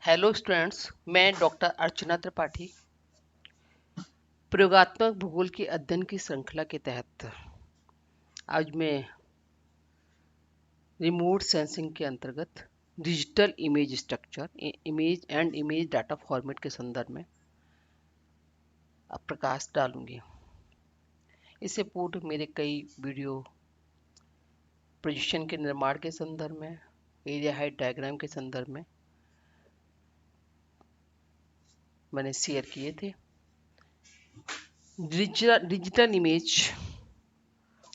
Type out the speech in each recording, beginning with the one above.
Hello students, मैं doctor अर्चना त्रिपाठी प्रयोगात्मक भूगोल के अध्ययन की श्रृंखला के तहत आज मैं रिमोट सेंसिंग के अंतर्गत digital image structure, image and image data format के संदर्भ में प्रकाश डालूंगी। इससे पूर्व मेरे कई वीडियो प्रोजेक्शन के निर्माण के संदर्भ में, एरिया हाइट डायग्राम के संदर्भ में मैंने शेयर किए थे। डिजिटल इमेज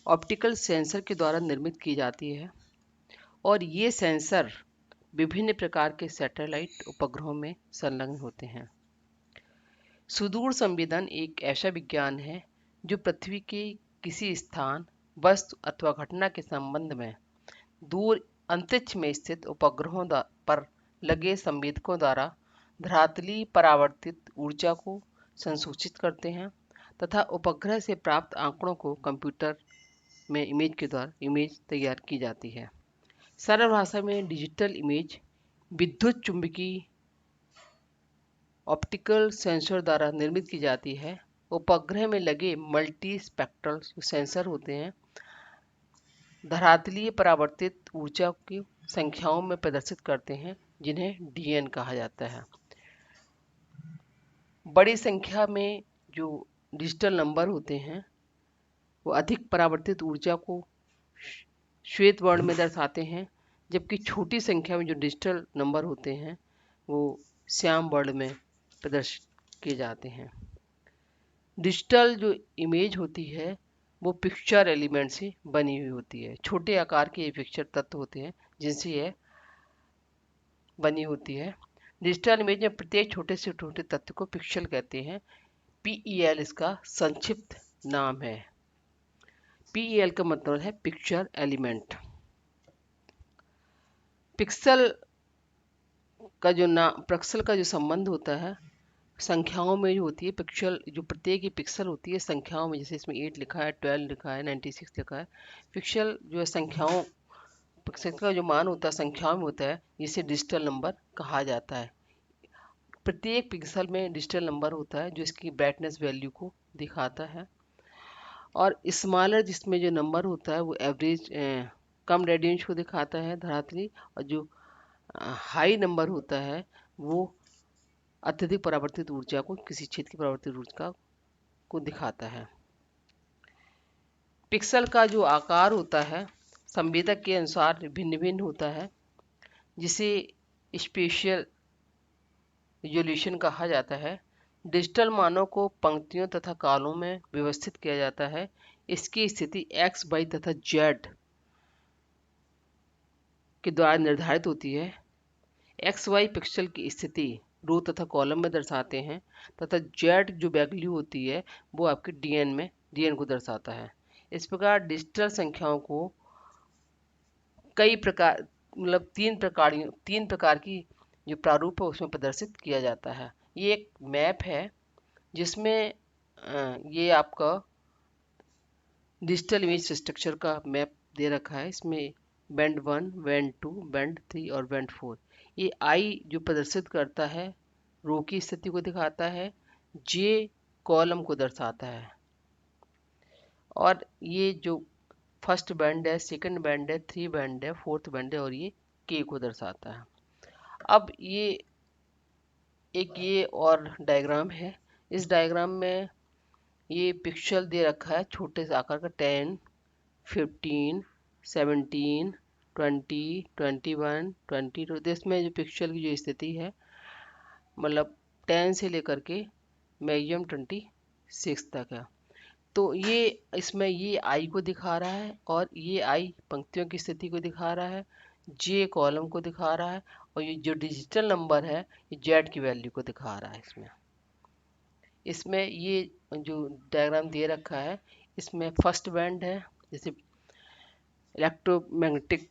ऑप्टिकल सेंसर के द्वारा निर्मित की जाती है और ये सेंसर विभिन्न प्रकार के सैटेलाइट उपग्रहों में संलग्न होते हैं। सुदूर संवेदन एक ऐसा विज्ञान है जो पृथ्वी के किसी स्थान, वस्तु अथवा घटना के संबंध में दूर अंतरिक्ष में स्थित उपग्रहों पर लगे संवेदकों द्वारा धरातलीय परावर्तित ऊर्जा को संसूचित करते हैं तथा उपग्रह से प्राप्त आंकड़ों को कंप्यूटर में इमेज के द्वारा इमेज तैयार की जाती है। सरल भाषा में डिजिटल इमेज विद्युत चुंबकीय ऑप्टिकल सेंसर द्वारा निर्मित की जाती है। उपग्रह में लगे मल्टी स्पेक्ट्रल सेंसर होते हैं, धरातलीय परावर्तित ऊर्जा की संख्याओं में प्रदर्शित करते हैं, जिन्हें डीएन कहा जाता है। बड़ी संख्या में जो डिजिटल नंबर होते हैं वो अधिक परावर्तित ऊर्जा को श्वेत वर्ण में दर्शाते हैं, जबकि छोटी संख्या में जो डिजिटल नंबर होते हैं वो श्याम वर्ण में प्रदर्शित किए जाते हैं। डिजिटल जो इमेज होती है वो पिक्चर एलिमेंट से बनी हुई होती है। छोटे आकार के ये पिक्चर तत्व होते हैं जिनसे यह बनी होती है। डिजिटल इमेज में प्रत्येक छोटे से छोटे तत्व को पिक्सल कहते हैं। PEL इसका संक्षिप्त नाम है। PEL का मतलब है पिक्चर एलिमेंट। पिक्सल का जो संबंध होता है संख्याओं में जो होती है। पिक्सल जो प्रत्येक ही पिक्सल होती है संख्याओं में, जैसे इसमें 8 लिखा है, 12 लिखा है, 96 लिखा है। पिक्सल जो है संख्याओं, पिक्सल का जो मान होता है संख्याओं में होता है, जिसे डिजिटल नंबर कहा जाता है। प्रत्येक पिक्सल में डिजिटल नंबर होता है जो इसकी ब्राइटनेस वैल्यू को दिखाता है। और स्मॉलर जिसमें जो नंबर होता है वो एवरेज कम रेडियंस को दिखाता है धरातली, और जो हाई नंबर होता है वो अत्यधिक परावर्तित ऊर्जा को, किसी क्षेत्र की परावर्तित ऊर्जा को दिखाता है। पिक्सल का जो आकार होता है संवेदक के अनुसार भिन्न भिन्न होता है, जिसे स्पेशियल रिजोल्यूशन कहा जाता है। डिजिटल मानों को पंक्तियों तथा कॉलम में व्यवस्थित किया जाता है। इसकी स्थिति x, y तथा z के द्वारा निर्धारित होती है। XY पिक्सल की स्थिति रो तथा कॉलम में दर्शाते हैं तथा Z जो वैल्यू होती है वो आपके डीएन को दर्शाता है। इस प्रकार डिजिटल संख्याओं को कई प्रकार, मतलब तीन प्रकार की जो प्रारूप है उसमें प्रदर्शित किया जाता है। ये एक मैप है जिसमें ये आपका डिजिटल इमेज स्ट्रक्चर का मैप दे रखा है। इसमें बैंड 1, बैंड 2, बैंड 3 और बैंड 4। ये आई जो प्रदर्शित करता है रो की स्थिति को दिखाता है, जे कॉलम को दर्शाता है, और ये जो फर्स्ट बैंड है, सेकंड बैंड है, 3 बैंड है, 4th बैंड है, और ये के को दर्शाता है। अब ये और डायग्राम है। इस डायग्राम में ये पिक्सल दे रखा है छोटे से आकार का 10, 15, 17, 20, 21, 22। इसमें जो पिक्सल की जो स्थिति है मतलब 10 से लेकर के मैक्सिमम 26 तक है। तो ये इसमें ये आई को दिखा रहा है और ये आई पंक्तियों की स्थिति को दिखा रहा है, जे कॉलम को दिखा रहा है, और ये जो डिजिटल नंबर है ये जेड की वैल्यू को दिखा रहा है। इसमें ये जो डायग्राम दे रखा है इसमें फर्स्ट बैंड है, जैसे इलेक्ट्रोमैग्नेटिक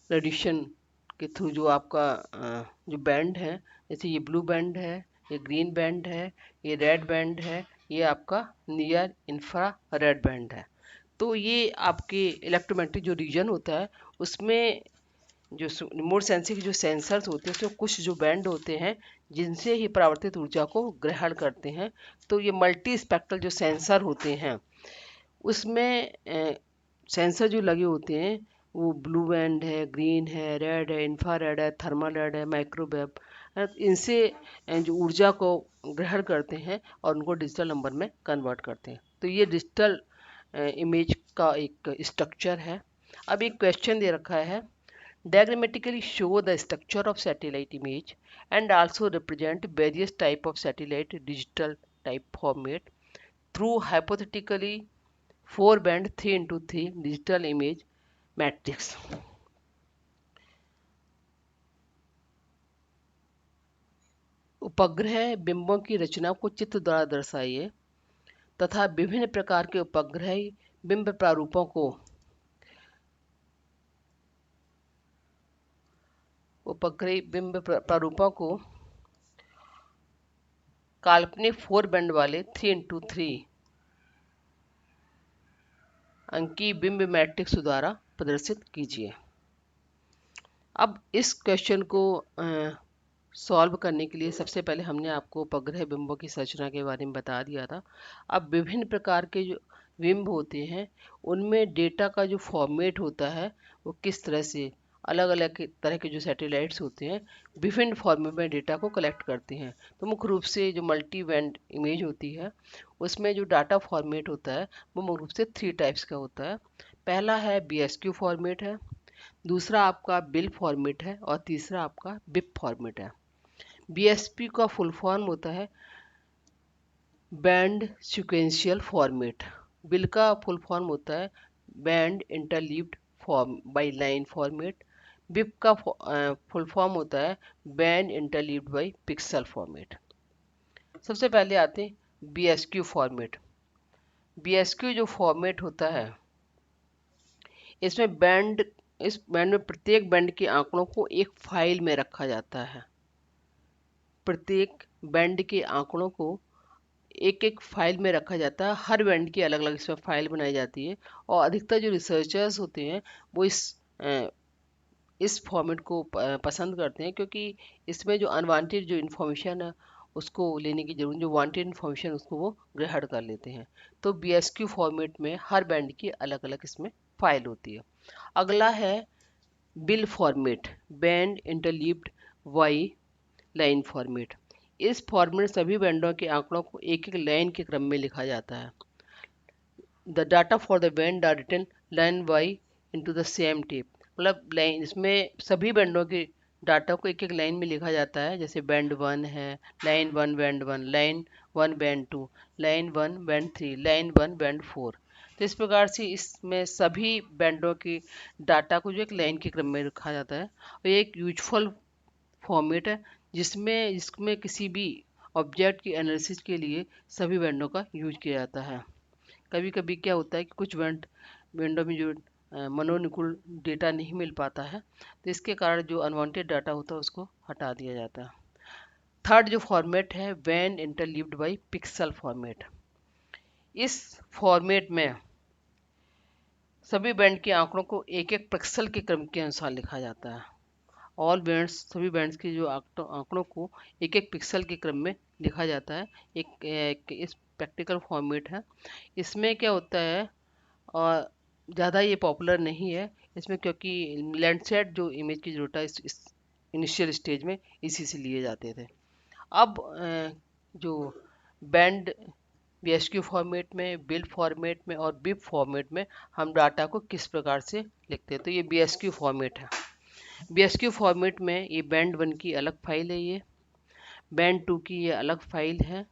रेडिएशन के थ्रू जो आपका जो बैंड है, जैसे ये ब्लू बैंड है, ये ग्रीन बैंड है, ये रेड बैंड है, ये आपका नियर इंफ्रा रेड बैंड है। तो ये आपके इलेक्ट्रोमैग्नेटिक जो रीजन होता है उसमें जो रिमोट सेंसिंग के जो सेंसर्स होते हैं उसमें कुछ जो बैंड होते हैं जिनसे ही परावर्तित ऊर्जा को ग्रहण करते हैं। तो ये मल्टी स्पेक्ट्रल जो सेंसर होते हैं उसमें सेंसर जो लगे होते हैं वो ब्लू बैंड है, ग्रीन है, रेड है, इंफ्रारेड है, थर्मल रेड है, माइक्रोवेव, इनसे जो ऊर्जा को ग्रहण करते हैं और उनको डिजिटल नंबर में कन्वर्ट करते हैं। तो ये डिजिटल इमेज का एक स्ट्रक्चर है। अब एक क्वेश्चन दे रखा है, diagrammatically show the structure of satellite image and also represent various type of satellite digital type format through hypothetically 4 band 3 into 3 digital image matrix। उपग्रह बिंबों की रचना को चित्र द्वारा दर्शाइए तथा विभिन्न प्रकार के उपग्रह बिंब प्रारूपों को काल्पनिक 4 बैंड वाले 3 into 3 अंकीय बिंब मैट्रिक्स द्वारा प्रदर्शित कीजिए। अब इस क्वेश्चन को सॉल्व करने के लिए सबसे पहले हमने आपको उपग्रह बिंबों की संरचना के बारे में बता दिया था। अब विभिन्न प्रकार के जो बिंब होते हैं उनमें डेटा का जो फॉर्मेट होता है वो किस तरह से अलग अलग तरह के जो सैटेलाइट्स होते हैं विभिन्न फॉर्मेट में डेटा को कलेक्ट करते हैं। तो मुख्य रूप से जो मल्टी बैंड इमेज होती है उसमें जो डाटा फॉर्मेट होता है वो मुख्य रूप से 3 टाइप्स का होता है। पहला है BSQ फॉर्मेट है, दूसरा आपका बिल फॉर्मेट है और तीसरा आपका बिप फॉर्मेट है। BSP का फुल फॉर्म होता है बैंड सीक्वेंशियल फॉर्मेट, बिल का फुल फॉर्म होता है band interleaved form by line format, BIP का फुल फॉर्म होता है band interleaved by pixel format. सबसे पहले आते हैं BSQ फॉर्मेट। BSQ जो फॉर्मेट होता है इस बैंड में प्रत्येक बैंड के आंकड़ों को एक फाइल में रखा जाता है। प्रत्येक बैंड के आंकड़ों को एक एक फाइल में रखा जाता है। हर बैंड की अलग अलग इसमें फाइल बनाई जाती है और अधिकतर जो रिसर्चर्स होते हैं वो इस फॉर्मेट को पसंद करते हैं क्योंकि इसमें जो अनवांटेड जो इन्फॉर्मेशन है उसको लेने की जरूरत, जो वांटेड इन्फॉर्मेशन उसको वो ग्रहण कर लेते हैं। तो BSQ फॉर्मेट में हर बैंड की अलग अलग इसमें फाइल होती है। अगला है BIL format, band interleaved by line format. इस फॉर्मेट में सभी बैंडों के आंकड़ों को एक एक लाइन के क्रम में लिखा जाता है। The data for the band are written line by into the same tape, मतलब लाइन इसमें सभी बैंडों के डाटा को एक एक लाइन में लिखा जाता है। जैसे बैंड 1 है, line 1 band 1, line 1 band 2, line 1 band 3, line 1 band 4। तो इस प्रकार से इसमें सभी बैंडों की डाटा को जो एक लाइन के क्रम में रखा जाता है। और ये एक यूजफुल फॉर्मेट है जिसमें किसी भी ऑब्जेक्ट की एनालिसिस के लिए सभी बैंडों का यूज किया जाता है। कभी कभी क्या होता है कि कुछ बैंडों में जो मनोनुकूल डेटा नहीं मिल पाता है तो इसके कारण जो अनवांटेड डाटा होता है उसको हटा दिया जाता है। थर्ड जो फॉर्मेट है band interleaved by pixel format. इस फॉर्मेट में सभी बैंड के आंकड़ों को एक एक पिक्सल के क्रम के अनुसार लिखा जाता है। सभी बैंड्स के जो आंकड़ों को एक एक पिक्सल के क्रम में लिखा जाता है। एक इस प्रैक्टिकल फॉर्मेट है। इसमें क्या होता है और ज़्यादा ये पॉपुलर नहीं है इसमें क्योंकि लैंडसेट जो इमेज की जरूरत है इस इनिशियल स्टेज में इसी से लिए जाते थे। अब जो बैंड BSQ फॉर्मेट में, बिल फॉर्मेट में और बिप फॉर्मेट में हम डाटा को किस प्रकार से लिखते हैं। तो ये BSQ फॉर्मेट है। BSQ फॉर्मेट में ये बैंड 1 की अलग फाइल है, ये बैंड 2 की ये अलग फाइल है,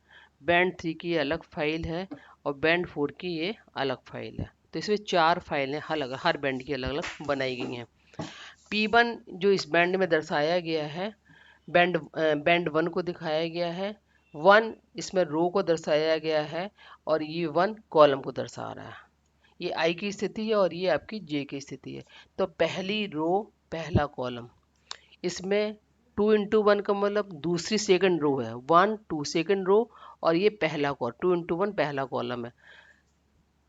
बैंड 3 की ये अलग फाइल है और बैंड 4 की ये अलग फाइल है। तो इसमें 4 फाइलें हर बैंड की अलग अलग बनाई गई हैं। P1 जो इस बैंड में दर्शाया गया है बैंड 1 को दिखाया गया है। 1 इसमें रो को दर्शाया गया है और ये 1 कॉलम को दर्शा रहा है। ये आई की स्थिति है और ये आपकी जे की स्थिति है। तो पहली रो पहला कॉलम, इसमें 2 into 1 का मतलब दूसरी सेकंड रो है, 1 2 सेकंड रो और ये पहला कॉलम 2 into 1 पहला कॉलम है।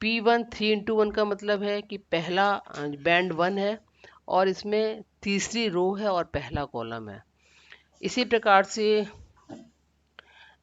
P1 3 into 1 का मतलब है कि पहला बैंड 1 है और इसमें तीसरी रो है और पहला कॉलम है। इसी प्रकार से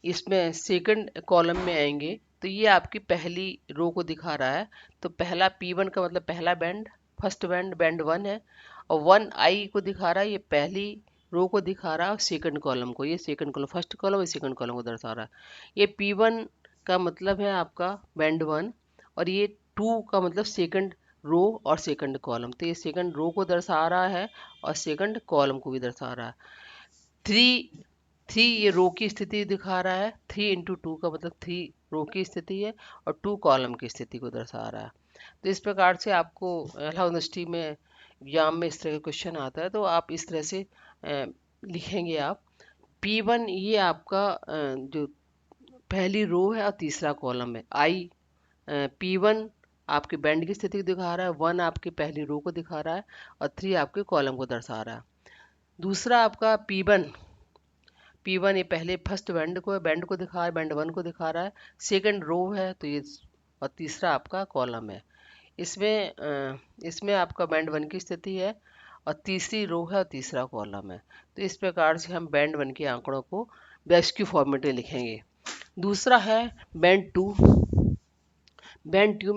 इसमें सेकंड कॉलम में आएंगे तो ये आपकी पहली रो को दिखा रहा है। तो पहला P1 का मतलब पहला बैंड, फर्स्ट बैंड, बैंड 1 है, और 1I को दिखा रहा है, ये पहली रो को दिखा रहा है, और सेकंड कॉलम को, ये सेकंड कॉलम, फर्स्ट कॉलम और सेकंड कॉलम को दर्शा रहा है। ये P1 का मतलब है आपका बैंड 1, और ये 2 का मतलब सेकंड रो और सेकंड कॉलम, तो ये सेकंड रो को दर्शा रहा है और सेकंड कॉलम को भी दर्शा रहा है। 3 ये रो की स्थिति दिखा रहा है, 3 × 2 का मतलब 3 रो की स्थिति है, और 2 कॉलम की स्थिति को दर्शा रहा है। तो इस प्रकार से आपको इलाहाबाद यूनिवर्सिटी में एग्जाम में इस तरह का क्वेश्चन आता है, तो आप इस तरह से लिखेंगे आप। P1 ये आपका जो पहली रो है और तीसरा कॉलम है। P1 आपके बैंड की स्थिति को दिखा रहा है, 1 आपकी पहली रो को दिखा रहा है, और 3 आपके कॉलम को दर्शा रहा है। दूसरा आपका P1 ये पहले फर्स्ट बैंड को दिखा रहा है, बैंड 1 को दिखा रहा है, सेकंड रो है तो ये, और तीसरा आपका कॉलम है। इसमें आपका बैंड 1 की स्थिति है, और तीसरी रो है और तीसरा कॉलम है। तो इस प्रकार से हम बैंड 1 के आंकड़ों को बेस्क्यू फॉर्मेट में लिखेंगे। दूसरा है बैंड 2। बैंड टू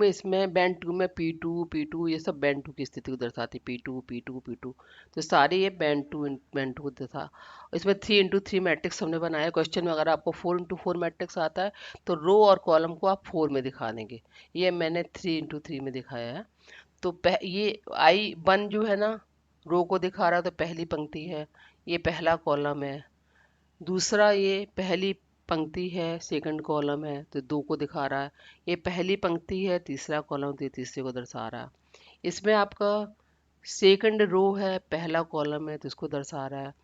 में P2 ये सब बैंड 2 की स्थिति को दर्शाती, P2 तो सारे ये बैंड 2 को दर्शा। इसमें 3 × 3 मैट्रिक्स हमने बनाया। क्वेश्चन में अगर आपको 4 × 4 मैट्रिक्स आता है तो रो और कॉलम को आप 4 में दिखा देंगे, ये मैंने 3 × 3 में दिखाया है। तो ये I1 जो है ना, रो को दिखा रहा है तो पहली पंक्ति है, ये पहला कॉलम है। दूसरा ये पहली पंक्ति है, सेकंड कॉलम है तो 2 को दिखा रहा है। ये पहली पंक्ति है, तीसरा कॉलम, तो ये तीसरे को दर्शा रहा है। इसमें आपका सेकंड रो है, पहला कॉलम है तो इसको दर्शा रहा है।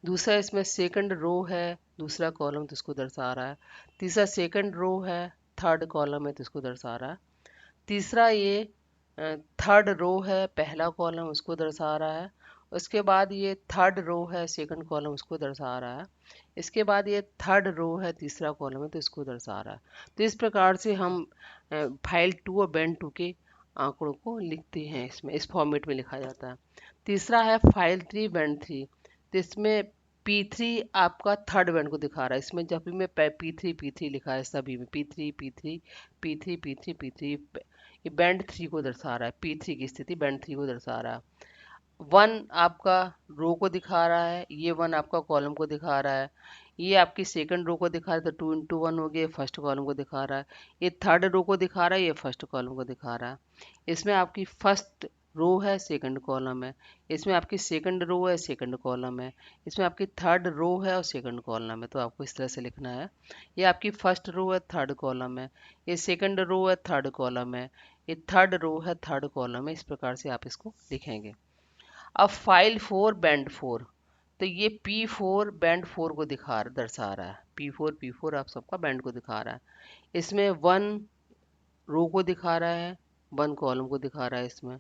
दूसरा इसमें सेकंड रो है, दूसरा कॉलम, तो इसको दर्शा रहा है। तीसरा सेकंड रो है, थर्ड कॉलम है तो इसको दर्शा रहा है। तीसरा ये थर्ड रो है, पहला कॉलम, उसको दर्शा रहा है। उसके बाद ये थर्ड रो है, सेकंड कॉलम, उसको दर्शा रहा है। इसके बाद ये थर्ड रो है, तीसरा कॉलम है तो इसको दर्शा रहा है। तो इस प्रकार से हम फाइल 2 और बैंड 2 के आंकड़ों को लिखते हैं, इसमें इस फॉर्मेट में लिखा जाता है। तीसरा है फाइल 3 बैंड 3। तो इसमें P3 आपका थर्ड बैंड को दिखा रहा है। इसमें जब भी मैं P3 लिखा है, सभी में P3 ये बैंड 3 को दर्शा रहा है, P3 की स्थिति बैंड 3 को दर्शा रहा है। 1 आपका रो को दिखा रहा है, ये 1 आपका कॉलम को दिखा रहा है। ये आपकी सेकंड रो को दिखा रहा है तो 2 × 1 हो गया, फर्स्ट कॉलम को दिखा रहा है। ये थर्ड रो को दिखा रहा है, ये फर्स्ट कॉलम को दिखा रहा है। इसमें आपकी फर्स्ट रो है, सेकंड कॉलम है। इसमें आपकी सेकंड रो है, सेकंड कॉलम है। इसमें आपकी थर्ड रो है और सेकंड कॉलम है, तो आपको इस तरह से लिखना है। ये आपकी फर्स्ट रो है, थर्ड कॉलम है। ये सेकंड रो है, थर्ड कॉलम है। ये थर्ड रो है, थर्ड कॉलम है। इस प्रकार से आप इसको लिखेंगे। अब फाइल 4 बैंड 4, तो ये P4 बैंड 4 को दर्शा रहा है। P4 आप सबका बैंड को दिखा रहा है। इसमें 1 रो को दिखा रहा है, 1 कॉलम को दिखा रहा है। इसमें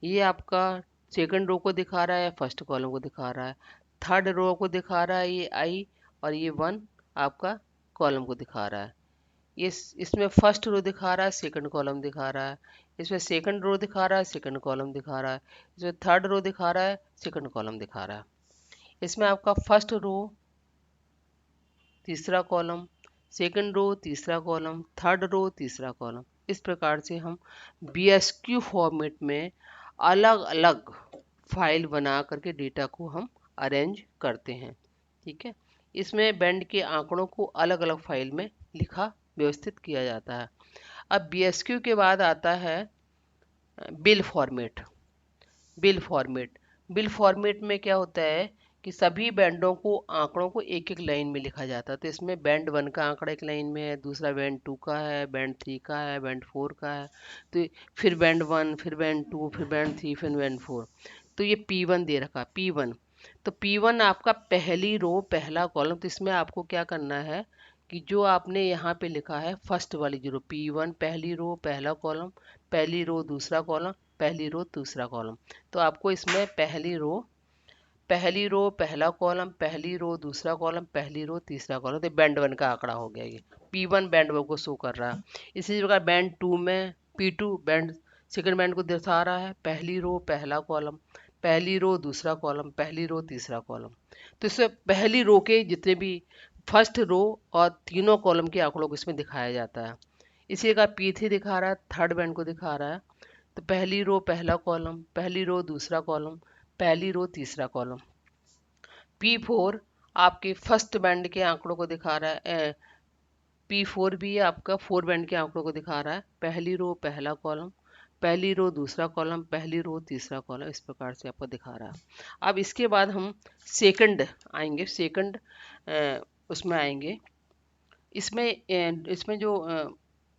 ये आपका सेकंड रो को दिखा रहा है, फर्स्ट कॉलम को दिखा रहा है। थर्ड रो को दिखा रहा है ये I, और ये 1 आपका कॉलम को दिखा रहा है। इसमें फर्स्ट रो दिखा रहा है, सेकंड कॉलम दिखा रहा है। इसमें सेकंड रो दिखा रहा है, सेकंड कॉलम दिखा रहा है। इसमें थर्ड रो दिखा रहा है, सेकंड कॉलम दिखा रहा है। इसमें आपका फर्स्ट रो, तीसरा कॉलम, सेकंड रो, तीसरा कॉलम, थर्ड रो, तीसरा कॉलम। इस प्रकार से हम BSQ फॉर्मेट में अलग अलग फाइल बना करके डेटा को हम अरेंज करते हैं। ठीक है, इसमें बैंड के आंकड़ों को अलग अलग फाइल में लिखा व्यवस्थित किया जाता है। अब BSQ के बाद आता है बिल फॉर्मेट। बिल फॉर्मेट में क्या होता है कि सभी बैंडों को, आंकड़ों को एक एक लाइन में लिखा जाता है। तो इसमें बैंड 1 का आंकड़ा एक लाइन में है, दूसरा बैंड 2 का है, बैंड 3 का है, बैंड 4 का है, तो फिर बैंड 1, फिर बैंड 2, फिर बैंड 3, फिर बैंड 4। तो ये P1 दे रखा, P1। तो P1 आपका पहली रो, पहला कॉलम। तो इसमें आपको क्या करना है कि जो आपने यहाँ पे लिखा है फर्स्ट वाली जो रो, P1 पहली रो, पहला कॉलम, पहली रो, दूसरा कॉलम, पहली रो, दूसरा कॉलम। तो आपको इसमें पहली रो, पहला कॉलम, पहली रो, दूसरा कॉलम, पहली रो, तीसरा कॉलम, तो बैंड 1 का आंकड़ा हो गया ये। P1 बैंड 1 को शो कर रहा है। इसी प्रकार बैंड 2 में P2 बैंड, सेकंड बैंड को दर्शा रहा है, पहली रो, पहला कॉलम, पहली रो दूसरा कॉलम, पहली रो तीसरा कॉलम। तो इसमें पहली रो के जितने भी फर्स्ट रो और तीनों कॉलम के आंकड़ों को इसमें दिखाया जाता है। इसी का P3 दिखा रहा है, थर्ड बैंड को दिखा रहा है। तो पहली रो पहला कॉलम, पहली रो दूसरा कॉलम, पहली रो तीसरा कॉलम। P4 आपके फर्स्ट बैंड के आंकड़ों को दिखा रहा है। P4 भी आपका फोर बैंड के आंकड़ों को दिखा रहा है। पहली रो पहला कॉलम, पहली रो दूसरा कॉलम, पहली रो तीसरा कॉलम, इस प्रकार से आपको दिखा रहा है। अब इसके बाद हम सेकंड आएंगे, सेकंड उसमें आएंगे। इसमें जो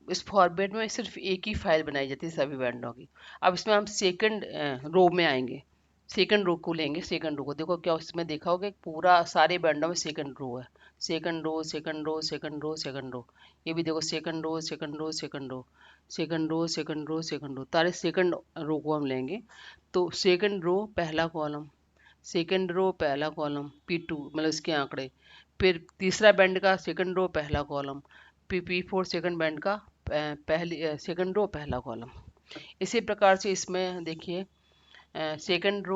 इस फॉर्मेट में सिर्फ एक ही फाइल बनाई जाती है सभी बैंडों की। अब इसमें हम सेकंड रो में आएंगे, सेकंड रो को लेंगे। सेकंड रो को देखो, क्या उसमें देखा होगा पूरा सारे बैंडों में सेकंड रो है। Second row second row second row second row, ये भी देखो second row second row second row second row second row second row, सारे सेकंड रो को हम लेंगे। तो सेकंड रो पहला कॉलम, सेकंड रो पहला कॉलम P2 मतलब इसके आंकड़े। फिर तीसरा बैंड का सेकंड रो पहला कॉलम, P4 सेकंड बैंड का पहली सेकंड रो पहला कॉलम। इसी प्रकार से इसमें देखिए सेकंड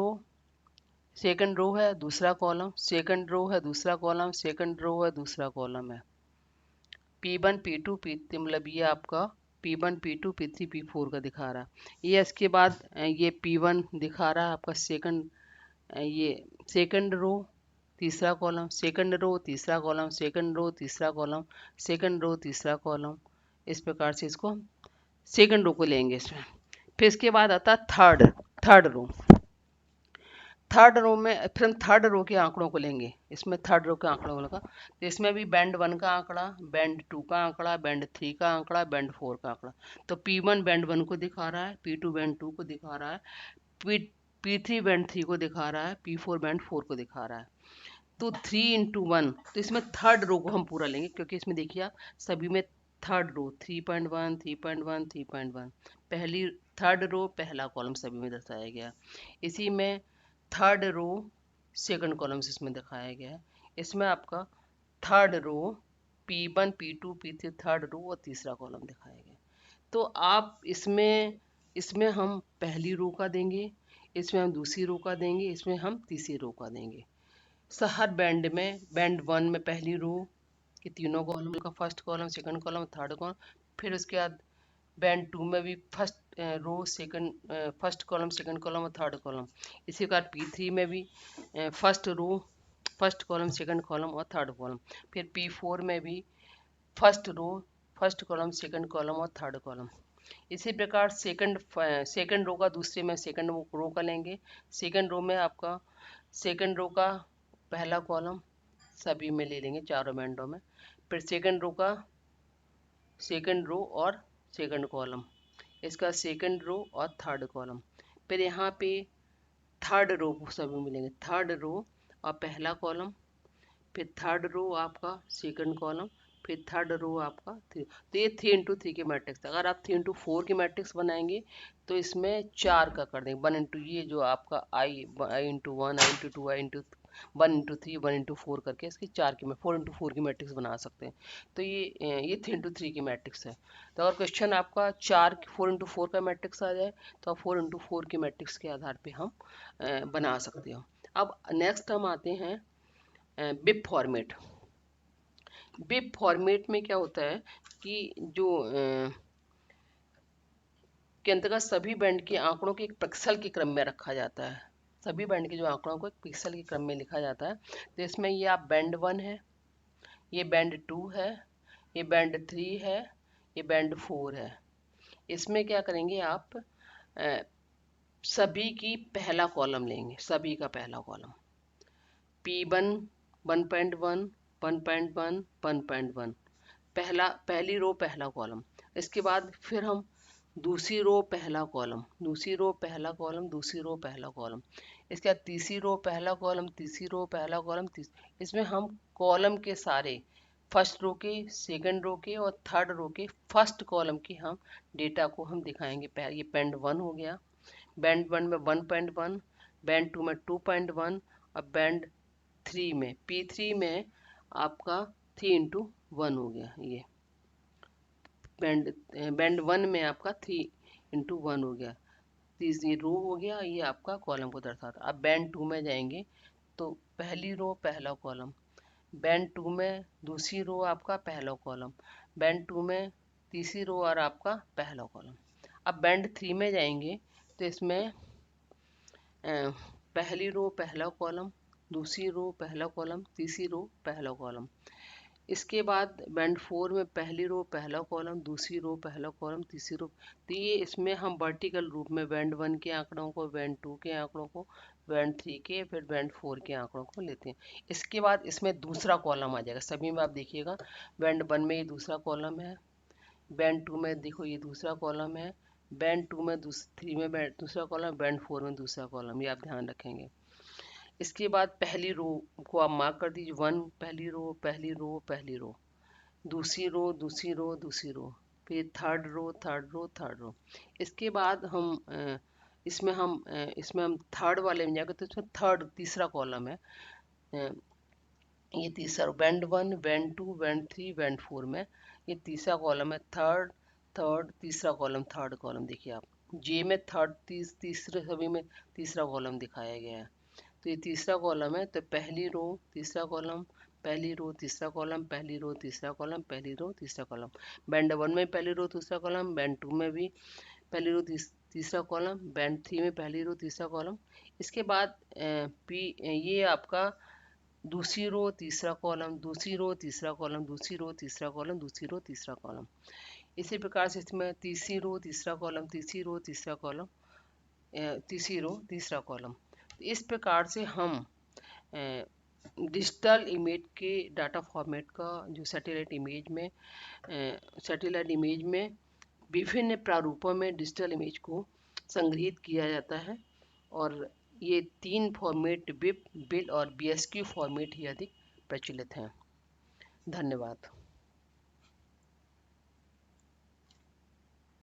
रो है दूसरा कॉलम, सेकंड रो है दूसरा कॉलम, सेकंड रो है दूसरा कॉलम है। P1 P2 P3 मतलब ये आपका P1 P2 P3 P4 का दिखा रहा है। ये इसके बाद ये P1 दिखा रहा है आपका सेकंड, ये सेकंड रो तीसरा कॉलम, सेकंड रो तीसरा कॉलम, सेकंड रो तीसरा कॉलम, सेकंड रो तीसरा कॉलम। इस प्रकार से इसको सेकंड रो को लेंगे इसमें। फिर इसके बाद आता है थर्ड रो। थर्ड रो में फिर हम थर्ड रो के आंकड़ों को लेंगे। इसमें थर्ड रो के आंकड़ों को लगा तो इसमें भी बैंड 1 का आंकड़ा, बैंड 2 का आंकड़ा, बैंड 3 का आंकड़ा, बैंड 4 का आंकड़ा। तो P1 बैंड 1 को दिखा रहा है, P2 बैंड 2 को दिखा रहा है, P3 बैंड 3 को दिखा रहा है, P4 बैंड 4 को दिखा रहा है। तो 3 into 1, तो इसमें थर्ड रो को हम पूरा लेंगे, क्योंकि इसमें देखिए आप सभी में थर्ड रो 3.1 3.1 3.1, पहली थर्ड रो पहला कॉलम सभी में दर्शाया गया। इसी में थर्ड रो सेकंड कॉलम इसमें दिखाया गया है। इसमें आपका third row P1 P2 P3 third row और तीसरा कॉलम दिखाया गया। तो आप इसमें हम पहली रो का देंगे, इसमें हम दूसरी रो का देंगे, इसमें हम तीसरी रो का देंगे। हर बैंड में बैंड 1 में पहली रो के तीनों कॉलम का first column second column third column. फिर उसके बाद बैंड 2 में भी first row second first column second column और थर्ड कॉलम। इसी प्रकार P3 में भी first row first column second column और थर्ड कॉलम। फिर P4 में भी first row first column second column और थर्ड कॉलम। इसी प्रकार सेकंड रो का दूसरे में सेकंड रो का लेंगे। सेकंड रो में आपका सेकंड रो का पहला कॉलम सभी में ले लेंगे चारों बैंडों में। फिर सेकंड रो का सेकंड रो और सेकंड कॉलम, इसका सेकंड रो और थर्ड कॉलम। फिर यहाँ पे थर्ड रो सभी मिलेंगे, थर्ड रो और पहला कॉलम, फिर थर्ड रो आपका सेकंड कॉलम, फिर थर्ड रो आपका थ्री। तो ये 3 into 3 की मैट्रिक्स। अगर आप 3 into 4 की मैट्रिक्स बनाएंगे तो इसमें 4 का कर देंगे। 1 into ये जो आपका I into 1 I into 2 I into 1 into 3 1 into 4 करके इसकी 4 की 4 into 4 की मैट्रिक्स बना सकते हैं। तो ये 3 into 3 की मैट्रिक्स है। तो अगर क्वेश्चन आपका 4 into 4 का मैट्रिक्स आ जाए तो आप 4 into 4 की मैट्रिक्स के आधार पे हम बना सकते हो। अब नेक्स्ट हम आते हैं बिप फॉर्मेट। बिप फॉर्मेट में क्या होता है कि जो के अंतर्गत सभी बैंड के आंकड़ों के एक पिक्सल के क्रम में रखा जाता है। सभी बैंड के जो आंकड़ों को एक पिक्सल के क्रम में लिखा जाता है। तो इसमें ये आप बैंड 1 है, ये बैंड 2 है, ये बैंड 3 है, ये बैंड 4 है। इसमें क्या करेंगे आप सभी की पहला कॉलम लेंगे, सभी का पहला कॉलम P1 1.1 1.1 1.1 पहली रो पहला कॉलम। इसके बाद फिर हम दूसरी रो पहला कॉलम, दूसरी रो पहला कॉलम, दूसरी रो पहला कॉलम। इसके बाद तीसरी रो पहला कॉलम, तीसरी रो पहला कॉलम। इसमें हम कॉलम के सारे फर्स्ट रो के सेकंड रो के और थर्ड रो के फर्स्ट कॉलम की हम डेटा को हम दिखाएंगे। ये बैंड 1 हो गया, बैंड 1 में 1.1, बैंड 2 में 2.1 और बैंड 3 में P3 में आपका 3 into 1 हो गया। ये बैंड 1 में आपका 3 into 1 हो गया। तीसरी रो हो गया, ये आपका कॉलम को दर्शाता। अब बैंड 2 में जाएंगे तो पहली रो पहला कॉलम, बैंड 2 में दूसरी रो आपका पहला कॉलम, बैंड 2 में तीसरी रो और आपका पहला कॉलम। अब बैंड 3 में जाएंगे तो इसमें पहली रो पहला कॉलम, दूसरी रो पहला कॉलम, तीसरी रो पहला कॉलम। इसके बाद बैंड 4 में पहली रो पहला कॉलम, दूसरी रो पहला कॉलम, तीसरी रो। तो ये इसमें हम वर्टिकल रूप में बैंड 1 के आंकड़ों को, बैंड 2 के आंकड़ों को, बैंड 3 के, फिर बैंड 4 के आंकड़ों को लेते हैं। इसके बाद इसमें दूसरा कॉलम आ जाएगा, सभी में आप देखिएगा बैंड 1 में ये दूसरा कॉलम है, बैंड 2 में देखो ये दूसरा कॉलम है, बैंड 2 में 3 में दूसरा कॉलम, बैंड 4 में दूसरा कॉलम, ये आप ध्यान रखेंगे। इसके बाद पहली रो को आप मार्क कर दीजिए, 1 पहली रो पहली रो पहली रो, दूसरी रो दूसरी रो दूसरी रो, फिर third row third row third row. इसके बाद हम इसमें हम थर्ड वाले में जाएंगे तो इसमें थर्ड तीसरा कॉलम है, ये तीसरा बैंड 1 बैंड 2 बैंड 3 बैंड 4 में ये तीसरा कॉलम है, थर्ड थर्ड तीसरा कॉलम, थर्ड कॉलम देखिए आप, जे में थर्ड तीसरे सभी में तीसरा कॉलम दिखाया गया है। तो ये तीसरा कॉलम है, तो पहली रो तीसरा कॉलम, पहली रो तीसरा कॉलम, पहली रो तीसरा कॉलम, पहली रो तीसरा कॉलम। बैंड 1 में पहली रो तीसरा कॉलम, बैंड 2 में भी पहली रो तीसरा कॉलम, बैंड 3 में पहली रो तीसरा कॉलम। इसके बाद ये आपका दूसरी रो तीसरा कॉलम, दूसरी रो तीसरा कॉलम, दूसरी रो तीसरा कॉलम, दूसरी रो तीसरा कॉलम। इसी प्रकार से इसमें तीसरी रो तीसरा कॉलम, तीसरी रो तीसरा कॉलम, तीसरी रो तीसरा कॉलम। इस प्रकार से हम डिजिटल इमेज के डाटा फॉर्मेट का जो सैटेलाइट इमेज में विभिन्न प्रारूपों में डिजिटल इमेज को संग्रहित किया जाता है, और ये 3 फॉर्मेट विप, बिल और बीएसक्यू फॉर्मेट ही अधिक प्रचलित हैं। धन्यवाद।